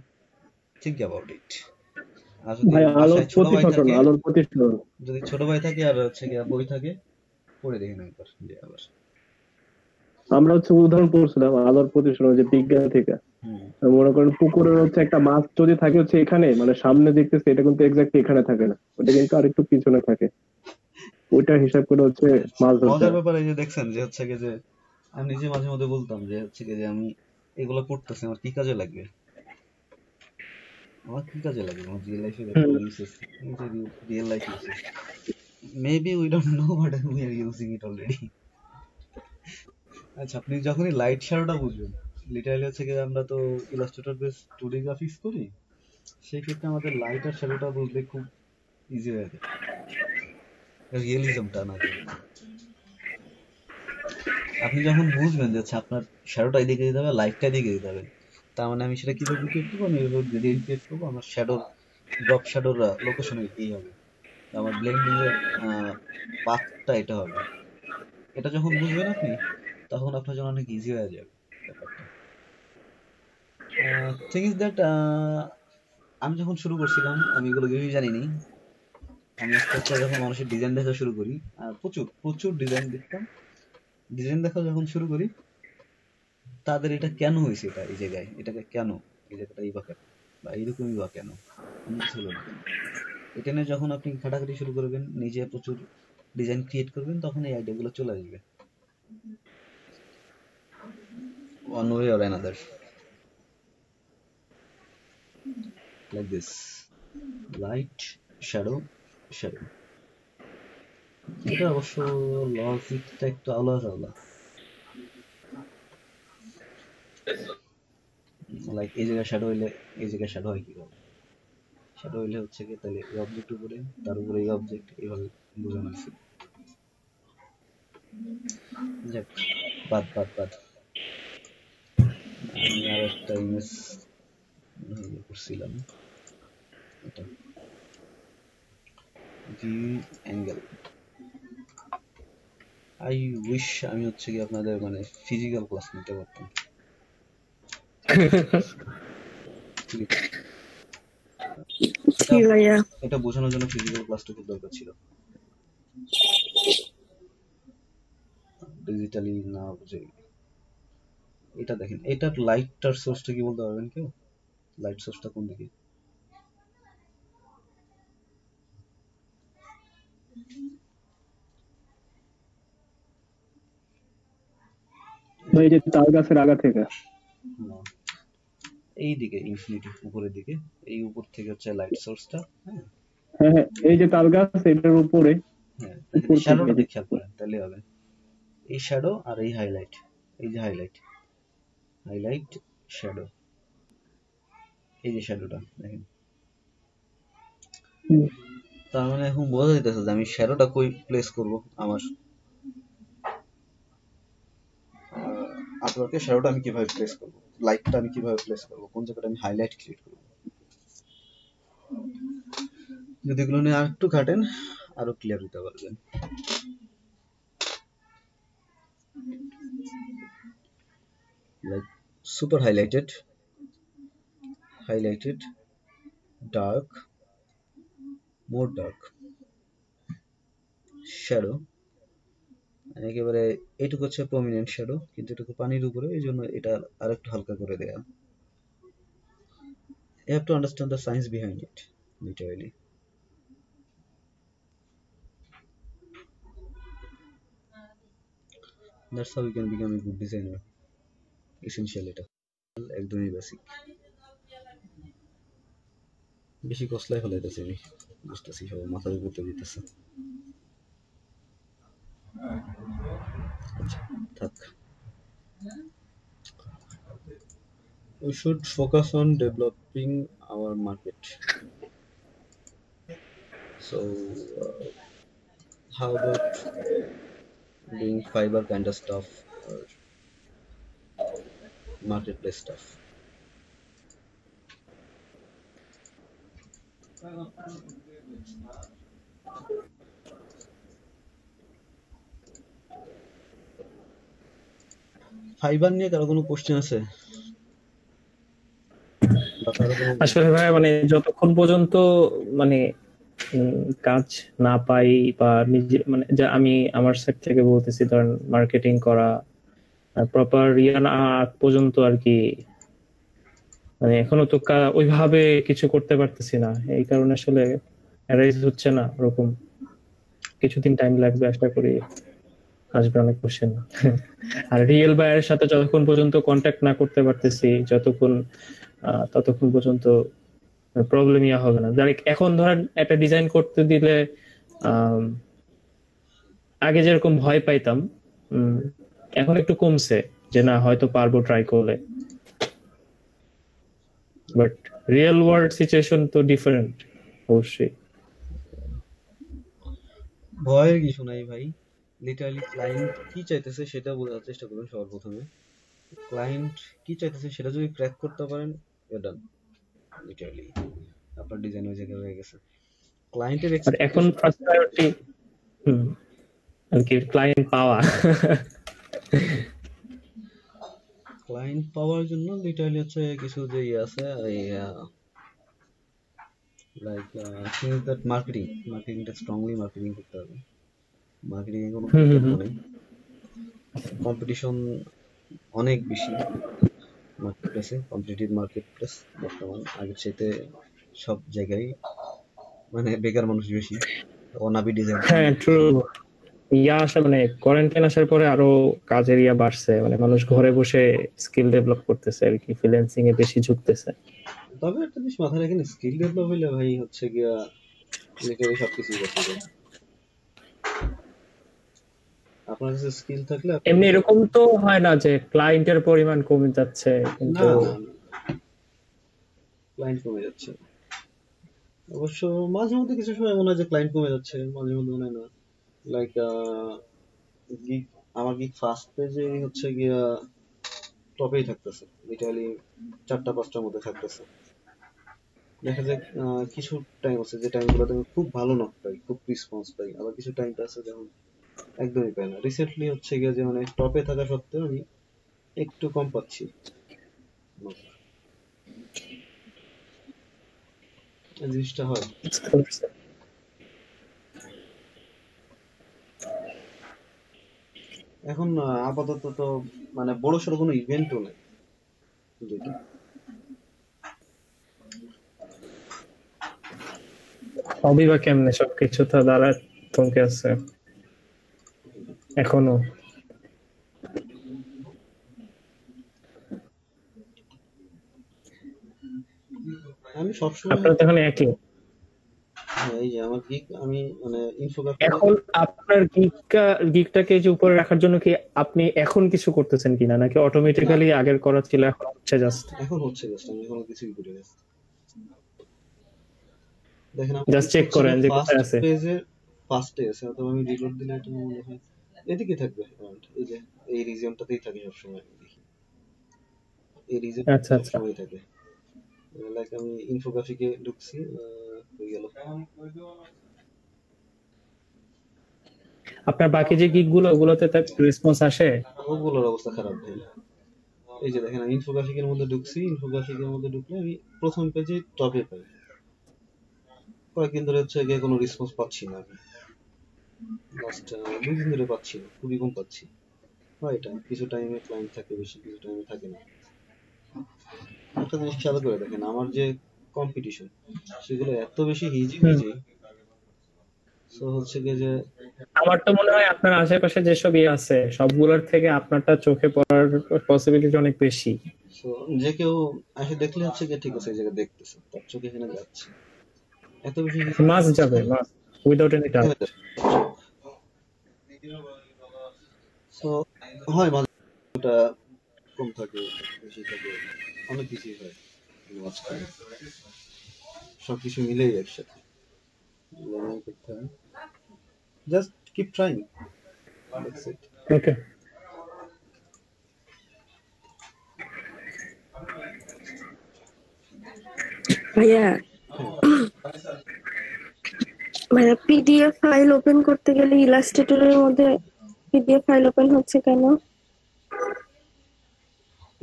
থিংক অ্যাবাউট ইট। আর ভাই আলোর প্রতিফলন, আলোর প্রতিফলন। যদি ছোট ভাই থাকে আর হচ্ছে কি বই থাকে, পড়ে দেখেন একবার যে আবার আমরা হচ্ছে উদাহরণ পড়ছিলাম আলোর প্রতিফলন, যে বিজ্ঞান থেকে। মনে করেন পুকুরের হচ্ছে একটা মাছ যদি থাকে হচ্ছে এখানে, মানে সামনে দেখতেছে, এটা কিন্তু এক্স্যাক্টলি এখানে থাকে না, ওটা কিন্তু আরেকটু পিছনে থাকে, ওইটা হিসাব করে হচ্ছে মাছ ধরতে মজার হয়। ব্যাপার এই যে দেখছেন যে হচ্ছে কি যে আমি নিজে মাঝে মধ্যে বলতাম যে হচ্ছে কি যে আমি এগুলো পড়তেছি, আমার কি কাজে লাগবে, আমার রিয়েল লাইফে uses, real life uses, maybe we don't know but we are using it already. আচ্ছা, আপনি যখনই লাইট শ্যাডোটা বুঝবেন, লিটারালি হচ্ছে কি আমরা তো ইলাস্ট্রেটর বেস 2D গ্রাফিক্স করি, সেই ক্ষেত্রে আমাদের লাইট আর শ্যাডোটা বুঝলে খুব ইজি হয়ে যায়, রিয়েলিজমটা না যায়। আপনি যখন বুঝবেন যে আচ্ছা আপনার শ্যাডোটা এদিকে দিতে হবে, লাইটটা এদিকে দিতে হবে, তার মানে আমি সেটা কিভাবে ক্রিয়েট করবো, আমি এভাবে গ্রেডিয়েন্ট ক্রিয়েট করবো, আমার শ্যাডোর ড্রপ শ্যাডোর লোকেশন এই হবে, আমার ব্লেন্ডিং এর পাথটা এটা হবে। এটা যখন বুঝবেন আপনি, তখন আপনার জন্য অনেক ইজি হয়ে যাবে ব্যাপারটা। থিং ইজ দ্যাট আমি যখন শুরু করছিলাম, আমি এগুলো কিছুই জানিনি, আমি আস্তে আস্তে যখন মানুষের ডিজাইন দেখা শুরু করি, প্রচুর প্রচুর ডিজাইন দেখতাম, ডিজাইন দেখা যখন শুরু করি, তাদের এটা কেন হয়েছে, এটা এই জায়গায়, এটাকে কেন এই জায়গাটা এই বা কেন, বা এইরকমই বা কেন, অন্য কিছু হলো না কেন। এটা নিয়ে যখন আপনি ঘাটাঘাটি শুরু করবেন, নিজে প্রচুর ডিজাইন ক্রিয়েট করবেন, তখন এই আইডিয়াগুলো চলে আসবে one way or another, like this: light, shadow, shadow. এটা অবশ্য লজিকটা একটু আলাদা আলাদা। লাইক এই জায়গায় শ্যাডো হইলে এই জায়গায় শ্যাডো হয় কিভাবে? শ্যাডো হইলে হচ্ছে কি, তাহলে এই অবজেক্ট উপরে, তার উপরে এই অবজেক্ট, এইভাবে বোঝানো হয়েছে। যাক, বাদ বাদ বাদ। আমি আর একটা ইমেজ করছিলাম, এটা ভিউ অ্যাঙ্গেল। আই উইশ আমি হচ্ছে কি আপনাদের মানে ফিজিক্যাল ক্লাস নিতে পারতাম। কি ভাইয়া? এটা বোঝানোর জন্য ফিজিক্যাল ক্লাসটা খুব দরকার ছিল, ডিজিটালি না বুঝে। এটা দেখেন, এটার লাইটটার সোর্সটা কি বলতে পারবেন কেউ? লাইট সোর্সটা কোন দিকে? এই যে তাল গাছের আগা থেকে। না, এই দিকে, ইনফিনিটি উপরের দিকে, এই উপর থেকে হচ্ছে লাইট সোর্সটা। হ্যাঁ হ্যাঁ হ্যাঁ, এই যে তাল গাছ এটার উপরে, হ্যাঁ, উপর শ্যাডোটা থেকে। খেয়াল করেন তাহলে হবে। এই শ্যাডো আর এই হাইলাইট, এই যে হাইলাইট, হাইলাইট শ্যাডো, এই যে শ্যাডোটা দেখেন। হুম। তার মানে এখন বোঝা যাইতেছে যে আমি শ্যাডোটা কই প্লেস করব, আমার আপলোডে শ্যাডোটা আমি কিভাবে প্লেস করব, লাইটটা আমি কিভাবে প্লেস করব, কোন জায়গাটা আমি হাইলাইট ক্রিয়েট করব। যদি এগুলো নিয়ে আরেকটু ঘাটেন, আরো ক্লিয়ার হতে পারবেন। Like super highlighted, highlighted, dark, more dark, shadow, একেবারে এইটুকু হচ্ছে প্রমিনেন্ট শ্যাডো, কিন্তু এটুকু পানির উপরে, এই জন্য এটা আরেকটু হালকা করে দেয়া। You have to understand the science behind it, literally. That's how you can become a good designer. Essential এটা একদমই বেসিক। বেশি কসলাই ফেলাইতেছি আমি, বুঝতেছি সবাই মাথার উপর দিয়ে দিতেছে। আচ্ছা থাক। We should focus on developing our market. So how about doing Fiverr kind of stuff or marketplace stuff? Fibre নিয়ে কারো কোনো কোশ্চেন আছে? বা কারো কোনো আসলে ভাই মানে যতক্ষণ পর্যন্ত মানে কাজ না পাই বা নিজে মানে যা আমি আমার সাইড থেকে বলতেছি, ধরেন মার্কেটিং করা প্রপার ইয়া না আগ পর্যন্ত আর কি, মানে এখনো তো ওইভাবে কিছু করতে পারতেছি না, এই কারণে আসলে অ্যারাইজ হচ্ছে না ওরকম। কিছুদিন টাইম লাগবে, আশা করি আসবে অনেক কোশ্চেন। আর রিয়েল বায়ারের সাথে যতক্ষণ পর্যন্ত কন্ট্যাক্ট না করতে পারতেছি, ততক্ষণ পর্যন্ত প্রবলেম ইয়া হবে না। এখন ধরেন একটা ডিজাইন করতে দিলে আগে যেরকম ভয় পাইতাম, এখন একটু কমছে যে না হয়তো পারবো ট্রাই করলে, বাট রিয়েল ওয়ার্ল্ড সিচুয়েশন তো ডিফারেন্ট অবশ্যই। ভয়ের কিছু নাই ভাই, লিটারালি ক্লায়েন্ট কি চাইতেছে সেটা বোঝার চেষ্টা করুন সবার প্রথমে। ক্লায়েন্ট কি চাইতেছে সেটা যদি ক্র্যাক করতে পারেন, ডান, লিটারালি আপনার ডিজাইন ওই জায়গায় হয়ে গেছে। ক্লায়েন্টের আর এখন ফার্স্ট প্রায়োরিটি আর কি ক্লায়েন্ট পাওয়া। ক্লায়েন্ট পাওয়ার জন্য লিটারালি হচ্ছে কিছু যে ইয়ে আছে, এই লাইক থিংস দ্যাট মার্কেটিংটা স্ট্রংলি মার্কেটিং করতে হবে। মার্কেটিং এ কোনো হুম হুম বিকল্প হুম। নেই, কম্পিটিশন অনেক বেশি মার্কেটপ্লেসে, কম্পিটিটিভ মার্কেটপ্লেস বর্তমান। আগের চাইতে সব জায়গায় মানে বেকার মানুষ বেশি, অনাবি ডিজাইন হ্যাঁ ট্রু। আসা মানে কোয়ারেন্টাইন আসার পরে আরো কাজের বাড়ছে, মানে মানুষ ঘরে বসে স্কিল ডেভেলপ করতেছে আর কি, ফ্রিল্যান্সিং এ বেশি ঝুঁকতেছে। তবে একটা জিনিস মাথায় রাখেন, স্কিল ডেভেলপ হইলে ভাই হচ্ছে গিয়া লিটারালি সবকিছুই পসিবল। আপনার কাছে স্কিল থাকলে আপনি এমনি এরকম তো হয় না যে ক্লায়েন্টের পরিমাণ কমে যাচ্ছে কিন্তু? না ক্লায়েন্ট কমে যাচ্ছে অবশ্য, মাঝে মধ্যে কিছু সময় মনে হয় যে ক্লায়েন্ট কমে যাচ্ছে, মাঝে মধ্যে মনে হয় না। লাইক গিগ, আমার গিগ ফার্স্ট পেজে হচ্ছে গিয়া টপেই থাকতেছে, লিটারালি 4টা 5টার মধ্যে থাকতেছে। দেখা যায় কিছু টাইম আছে যে টাইমগুলোতে আমি খুব ভালো নক পাই, খুব রেসপন্স পাই, আবার কিছু টাইম আছে যখন একদমই পাই না। রিসেন্টলি হচ্ছে গিয়ে যে মানে টপে থাকা সত্ত্বেও আমি একটু কম পাচ্ছি knock। এই জিনিসটা হয়। এখন আপাতত তো মানে বড় সড়ো কোনো ইভেন্টও নাই যেটা। হবি বা কেমনে, সবকিছু তো দ্বারা থমকে আছে এখনো। আমি সবসময় আপনার তো এখন একই। এই যে আমার গিগ, আমি মানে ইনফোগ্রাফি এখন আপনার গিগটাকে যে উপরে রাখার জন্য কি আপনি এখন কিছু করতেছেন কিনা, নাকি না, অটোমেটিক্যালি আগের করা ছিল এখন হচ্ছে জাস্ট? এখন হচ্ছে জাস্ট, আমি এখনো কিছুই করি না। দেখেন আমার জাস্ট চেক হচ্ছে করেন গিয়ে যে ফার্স্ট কোথায় আছে। পেজে ফার্স্টে আছে, অথবা আমি রিলোড দিলে এটা মনে হয় এদিকে থাকবে around, এই যে এই রিজিয়নটাতেই থাকে সবসময়, আমি দেখি এই রিজিয়ন আচ্ছা আচ্ছা। সবসময় থাকে। লাইক আমি ইনফোগ্রাফিকে ঢুকছি, হয়ে গেল। আপনার বাকি যে গিগ গুলো, ওগুলোতে তার রেসপন্স আসে? ওগুলোর অবস্থা খারাপ ভাই। এই যে দেখেন আমি ইনফোগ্রাফিকের মধ্যে ঢুকছি, ইনফোগ্রাফিকের মধ্যে ঢুকলে আমি প্রথম পেজে টপে পাই, কয়েকদিন ধরে হচ্ছে গিয়ে কোনো রেসপন্স পাচ্ছি না আমি। লাস্ট 2 দিন ধরে পাচ্ছি না, খুবই কম পাচ্ছি। হয় এটা কিছু টাইমে ক্লায়েন্ট থাকে বেশি, কিছু টাইমে থাকে না। একটা জিনিস খেয়াল করে দেখেন, আমার যে কম্পিটিশন সেগুলো এত বেশি হিজি হুম। হিজি, সো হচ্ছে গিয়ে যে আমার তো মনে হয় আপনার আশেপাশে যেসব আছে সবগুলোর থেকে আপনারটা চোখে পড়ার পসিবিলিটি অনেক বেশি। সো যে কেউ এসে দেখলে হচ্ছে গিয়ে ঠিক আছে এই জায়গায় দেখতেছে, তার চোখে এখানে যাচ্ছে, এত বেশি হিজি মাস যাবে, মাস, উইদাউট এনি ডাউট। সো হয় মাঝে ওটা কম থাকে, বেশি থাকে, অনেক কিছুই হয় মাঝখানে, সবকিছু মিলেই একসাথে লেনদেন করতে হয়। Just keep trying, that's it. Okay. ভাইয়া, ভাইয়া পিডিএফ ফাইল ওপেন করতে গেলে ইলাস্ট্রেটরের মধ্যে পিডিএফ ফাইল ওপেন হচ্ছে কেন?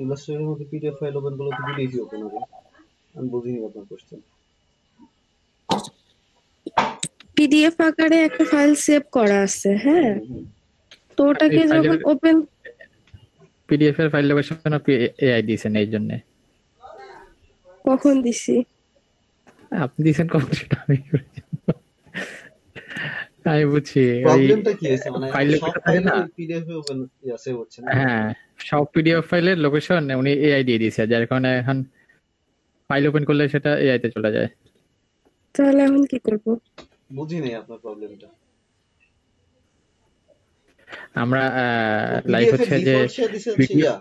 ইলাস্ট্রেটরের মধ্যে পিডিএফ ফাইল ওপেন করলে তো পিডিএফ ওপেন হবে। আমি বুঝিনি আপনার কোশ্চেন। পিডিএফ আকারে একটা ফাইল সেভ করা আছে, হ্যাঁ, তো আপনি ওটাকে ফাইলের যখন ওপেন, পিডিএফ এর ফাইল লোকেশন আপনি এআই দিয়েছেন এই জন্য। কখন দিছি? আপনি দিয়েছেন কখন সেটা আমি কি করে জানবো? আমি বুঝছি ওই প্রবলেমটা কি আছে, মানে ফাইল সব লোকেশন থাকে ফাইলে না। পিডিএফ এ ওপেন সেভ হচ্ছে না। হ্যাঁ, সব পিডিএফ ফাইলের লোকেশন উনি এআই দিয়ে দিয়েছে, যার কারণে এখন ফাইল ওপেন করলে সেটা এআই তে চলে যায়। তাহলে এখন কি করব? বুঝি নাই আপনার প্রবলেমটা। আমরা লাইভ পিডিএফ এর হচ্ছে যে ডিফল্ট শেয়ার দিছে হচ্ছে ইয়া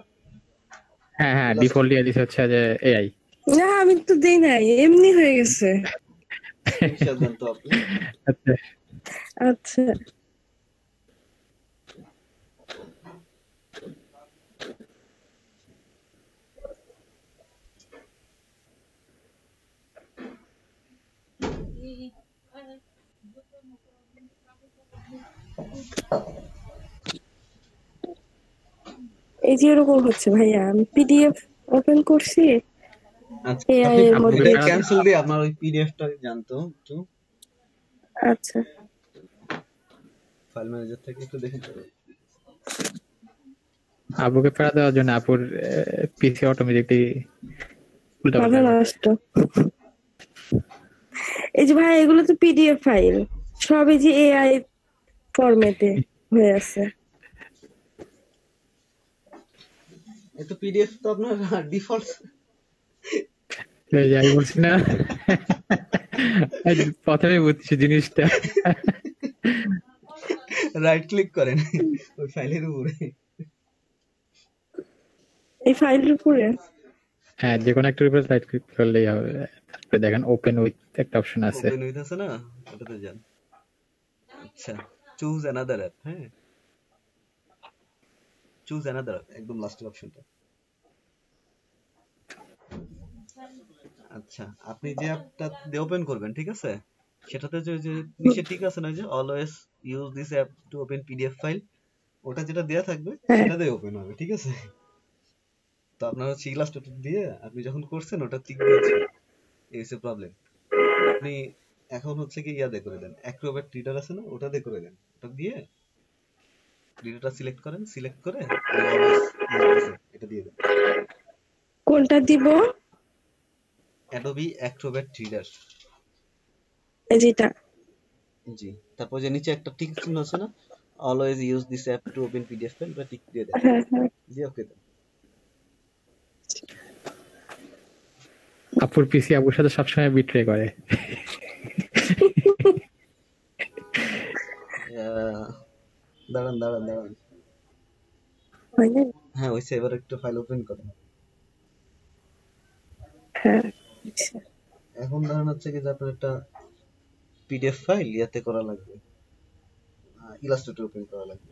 হ্যাঁ হ্যাঁ ডিফল্ট দিয়ে দিছে হচ্ছে যে এআই। না, আমি তো দেই নাই, এমনি হয়ে গেছে। সিদ্ধান্ত আপনি। আচ্ছা, আচ্ছা, এই যে এরকম হচ্ছে ভাইয়া, আমি পিডিএফ ওপেন করছি, আচ্ছা এআই আপনি এর আপুকে মধ্যে। ফেরাতে ক্যান্সেল দিয়ে আপনার ওই পিডিএফটা জানতো একটু আচ্ছা, ফাইল ম্যানেজার থেকে একটু দেখে তো। আপুকে ফেরা দেওয়ার জন্য আপুর পিসি অটোমেটিকলি উল্টা মাথা পাল্টা করে। নষ্ট। এই যে ভাই, এগুলো তো পিডিএফ ফাইল, সব এই যে এআই ফরম্যাটে হয়ে আছে। এই তো পিডিএফ তো আপনার ডিফল্ট এই যে আমি বলছি না, এই প্রথমে বুঝছি জিনিসটা। রাইট ক্লিক করেন ওই ফাইলের উপরে, এই ফাইলের উপরে হ্যাঁ, যে কোনো একটা উপরে রাইট ক্লিক করলেই হবে। তারপরে দেখেন ওপেন উইথ একটা অপশন আছে। ওপেন উইথ আছে না, ওটাতে যান। আচ্ছা, চুজ অ্যানাদার অ্যাপ। হ্যাঁ, চুজ অ্যানাদার অ্যাপ, একদম লাস্টের অপশনটা। আচ্ছা, আপনি যে অ্যাপটা দিয়ে ওপেন করবেন, ঠিক আছে, সেটাতে যে নিচে ঠিক আছে না, যে always use this app to open PDF file, ওটা যেটা দেয়া থাকবে হ্যাঁ, সেটা দিয়ে ওপেন হবে, ঠিক আছে। তো আপনার হচ্ছে ইলাস্ট্রেটর দিয়ে আপনি যখন করছেন ওটা ঠিক দিয়েছে, এই হচ্ছে প্রবলেম। আপনি এখন হচ্ছে কি ইয়া দিয়ে করে দেন, অ্যাক্রোব্যাট রিডার আছে না, ওটা দিয়ে করে দেন। ওটা দিয়ে রিডারটা সিলেক্ট করেন, সিলেক্ট করে অলওয়েজ ইউজ দিস এটা দিয়ে দেন। কোনটা দিব? Adobe Acrobat reader. এই যেটা। জি, তারপর যে নিচে একটা টিক চিহ্ন আছে না, always use this app to open PDF file, ওটা টিক দিয়ে দেন, হ্যাঁ হ্যাঁ, দিয়ে ওকে দেন। আপুর পিসি আপুর সাথে সবসময় বিট্রে করে। দাঁড়ান দাঁড়ান দাঁড়ান, হয় না? হ্যাঁ হয়েছে, এবার একটু ফাইল ওপেন করেন। হ্যাঁ, আচ্ছা। এখন ধরেন হচ্ছে কি যে আপনার একটা পিডিএফ ফাইল ইয়াতে করা লাগবে, ইলাস্ট্রেটর ওপেন করা লাগবে।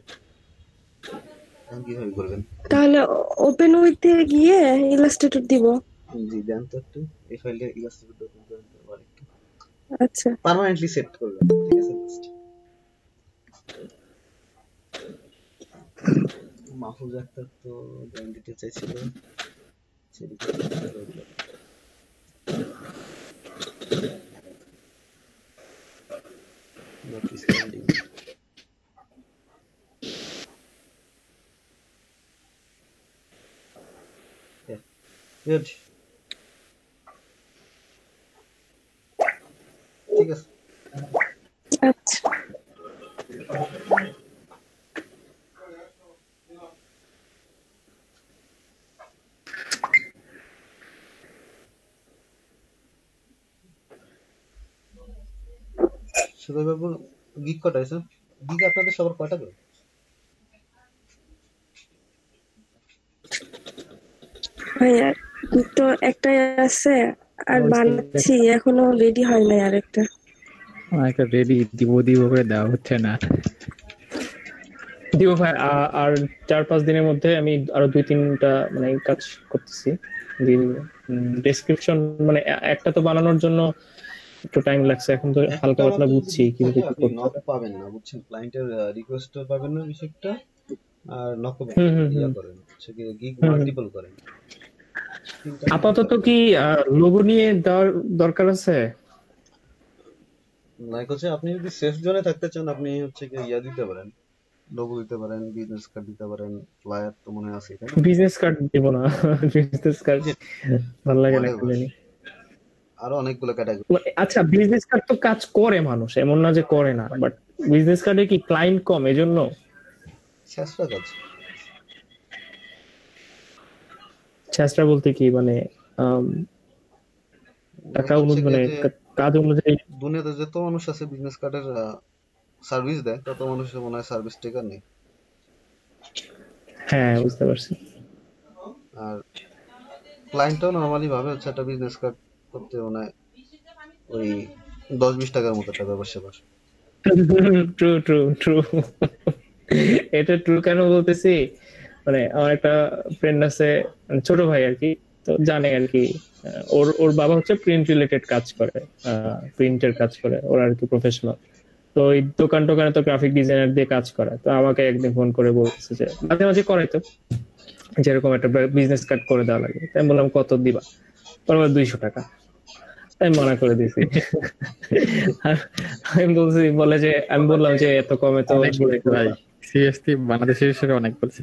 এখন কিভাবে করবেন? তাহলে ওপেন উইথে গিয়ে ইলাস্ট্রেটর দিব। জি দেন তো একটু, এই ফাইলটা ইলাস্ট্রেটর ওপেন করেন তো আবার একটু, আচ্ছা, পার্মানেন্টলি সেট করবেন, ঠিক আছে। মাহফুজ আক্তার তো জয়েন দিতে চাইছিল, সেদিকে not responding. Yeah, good. ঠিক আছে। আচ্ছা। সুধীরবাবু, গিগ কটা আছে? গিগ আপনাদের সবার কয়টা করে? ভাইয়া, তো একটাই আছে, আর বানাচ্ছি, এখনো রেডি হয় নাই আরেকটা। একটা রেডি দিব দিব করে দেওয়া হচ্ছে না। দিব ভাই, আর 4-5 দিনের মধ্যে আমি আরো 2-3টা মানে কাজ করতেছি। ডেসক্রিপশন মানে একটা তো বানানোর জন্য একটু টাইম লাগছে, এখন তো হালকা পাতলা বুঝছি কিভাবে কি আপনি করতে নক হবে। পাবেন না, বুঝছেন, ক্লায়েন্টের রিকোয়েস্টও পাবেন না বিষয়টা, আর নকও হুম পাবেন না। হুম ইয়া হুম করেন হচ্ছে কি গিগ হুম। মাল্টিপল করেন, তিনটা আপাতত কি লোগো নিয়ে দেওয়ার দরকার আছে? লাইক হচ্ছে আপনি যদি সেফ জোনে থাকতে চান, আপনি হচ্ছে কি ইয়া দিতে পারেন, লোগো দিতে পারেন, বিজনেস কার্ড দিতে পারেন, ফ্লায়ার তো মনে আছে, তাই না? বিজনেস কার্ড দিব না। বিজনেস কার্ড ভালো লাগে না Whatever. জানি। আরো অনেকগুলো ক্যাটাগরি। আচ্ছা, বিজনেস কার্ড তো কাজ করে মানুষ, এমন না যে করে না, বাট বিজনেস কার্ডে কি ক্লায়েন্ট কম এজন্য? শেষটা কাজ চেষ্টা বলতে কি মানে টাকা হচ্ছে মানে কি যে কাজ অনুযায়ী। দুনিয়াতে যত মানুষ আছে বিজনেস কার্ডের সার্ভিস দেয়, তত মানুষের মনে হয় সার্ভিস টেকার নেই। হ্যাঁ, বুঝতে পারছি। আর ক্লায়েন্টও নর্মালি ভাবে হচ্ছে একটা বিজনেস কার্ড করতে মনে হয় ওই 10-20 টাকার মতো একটা ব্যাপার স্যাপার। True true true. এটা ট্রু কেন বলতেছি, মানে আমার একটা ফ্রেন্ড আছে, মানে ছোট ভাই আর কি, তো জানে আর কি, ওর ওর বাবা হচ্ছে প্রিন্ট রিলেটেড কাজ করে, প্রিন্টের কাজ করে ওর আর কি, প্রফেশনাল। তো ওই দোকান টোকানে তো গ্রাফিক ডিজাইনার দিয়ে কাজ করে, তো আমাকে একদিন ফোন করে বলতেছে যে মাঝে মাঝে করাই তো, যেরকম একটা বিজনেস কার্ড করে দেওয়া লাগে। তাই আমি বললাম কত দিবা? পরে 200 টাকা। আমি মানা করে দিছি। আমি বলছি, আমি বললাম যে এত কমে তো অনেক আসলে বলছে ভাই, সিরিয়াসলি বাংলাদেশের হিসেবে অনেক বলছে।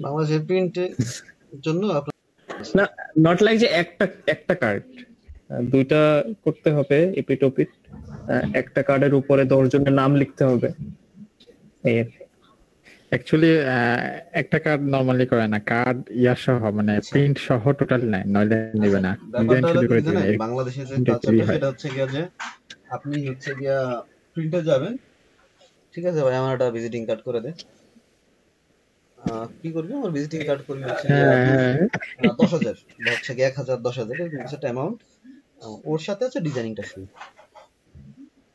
বাংলাদেশের প্রিন্টের জন্য আপনার না, নট লাইক যে একটা কার্ড, দুইটা করতে হবে এপিট ওপিট, একটা কার্ডের উপরে 10 জনের নাম লিখতে হবে, এই আর কি। অ্যাকচুয়ালি একটা কার্ড নরমালি করে না, কার্ড ইয়া সহ মানে প্রিন্ট সহ টোটাল নেয়, নইলে নেবে না, ডিজাইন ব্যাপারটা হলো শুধু কি করে জানেন, দিবে। বাংলাদেশের যে এরকম কালচারটা হয়। সেটা হচ্ছে গিয়া যে আপনি হচ্ছে গিয়া প্রিন্টে যাবেন, ঠিক আছে ভাই আমার একটা ভিজিটিং কার্ড করে দে। কি করবি, আমার ভিজিটিং কার্ড করবি হচ্ছে গিয়া হ্যাঁ 10,000 বা হচ্ছে গিয়া 1,000, 10,000 এরকম কিছু একটা অ্যামাউন্ট, ওর সাথে হচ্ছে ডিজাইনিংটা ফ্রি।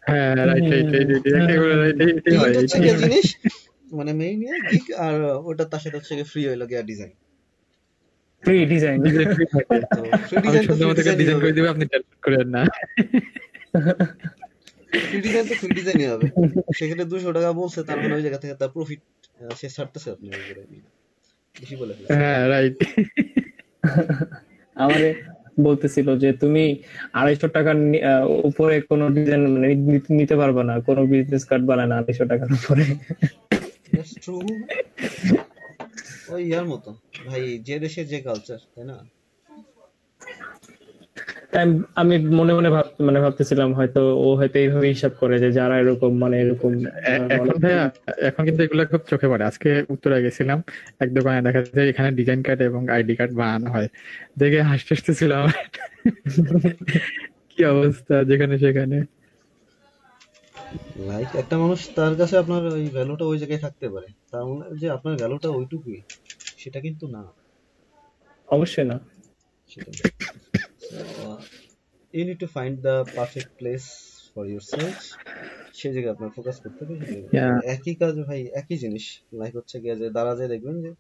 হ্যাঁ রাইট রাইট রাইট, এটাই হয়, তিনটা হচ্ছে এটাই গিয়া হয়। জিনিস, মানে মেইন গিক আর ওটা তার সাথে হচ্ছে গিয়া ফ্রি হইলো গিয়া design. Free design. Design free থাকে। তো ফ্রি আমি ডিজাইন তো শুনলাম ফ্রি ওদেরকে ডিজাইনই ডিজাইন হবে, করে দিবে, আপনি টেনশন করেন না। ফ্রি ডিজাইন তো ফ্রি ডিজাইনই হবে। সেখানে 200 টাকা বলছে, তার মানে ওই জায়গা থেকে তার প্রফিট সে ছাড়তেছে আপনার উপরে, বেশি বলে ফেলছে। হ্যাঁ রাইট। আমারে বলতেছিল যে তুমি 250 টাকার উপরে কোনো ডিজাইন মানে নিতে পারবে না, কোনো বিজনেস কার্ড বানায় না 250 টাকার উপরে। That's true. ওই ইয়ার মতো ভাই, যে দেশে যে কালচার, তাই না? তাই আমি মনে মনে ভাবতেছিলাম হয়তো ও হয়তো এইভাবে হিসাব করে যে যারা এরকম এরকম এখন ভাইয়া, এখন কিন্তু এগুলো খুব চোখে পড়ে। আজকে উত্তরে গেছিলাম, এক দোকানে দেখা যায় এখানে ডিজাইন কার্ড এবং আইডি কার্ড বানানো হয়, দেখে হাসতেছিলাম। কি অবস্থা যেখানে সেখানে। লাইক একটা মানুষ, তার কাছে আপনার ওই ভ্যালুটা ওই জায়গায় থাকতে পারে, তার মানে যে আপনার ভ্যালুটা ওইটুকুই, সেটা কিন্তু না। অবশ্যই না। সেটা you need to find the perfect place for your sales, সেই জায়গায় আপনার ফোকাস করতে হবে। Yeah. একই কাজ ভাই, একই জিনিস। লাইক হচ্ছে গিয়ে যে দারাজে দেখবেন যে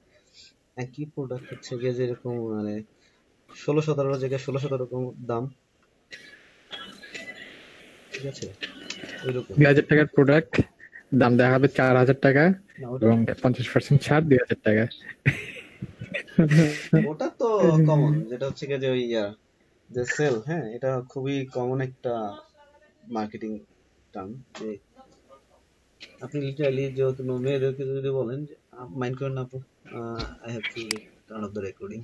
একই প্রোডাক্ট হচ্ছে গিয়ে যে এরকম মানে 16-17 জায়গায় 16-17 রকম দাম, ঠিক আছে? ওইরকম 2,000 টাকার প্রোডাক্ট দাম দেখা হবে 4,000 টাকা না, ওটা এবং 50% ছাড় 2,000 টাকা। ওটা তো কমন, যেটা হচ্ছে গিয়ে যে ওই যে সেল, হ্যাঁ এটা খুবই কমন একটা মার্কেটিং টার্ম। যে আপনি লিটারালি যেহেতু মেয়েদেরকে যদি বলেন যে মাইন্ড করেন না আপু, I have to turn off the recording,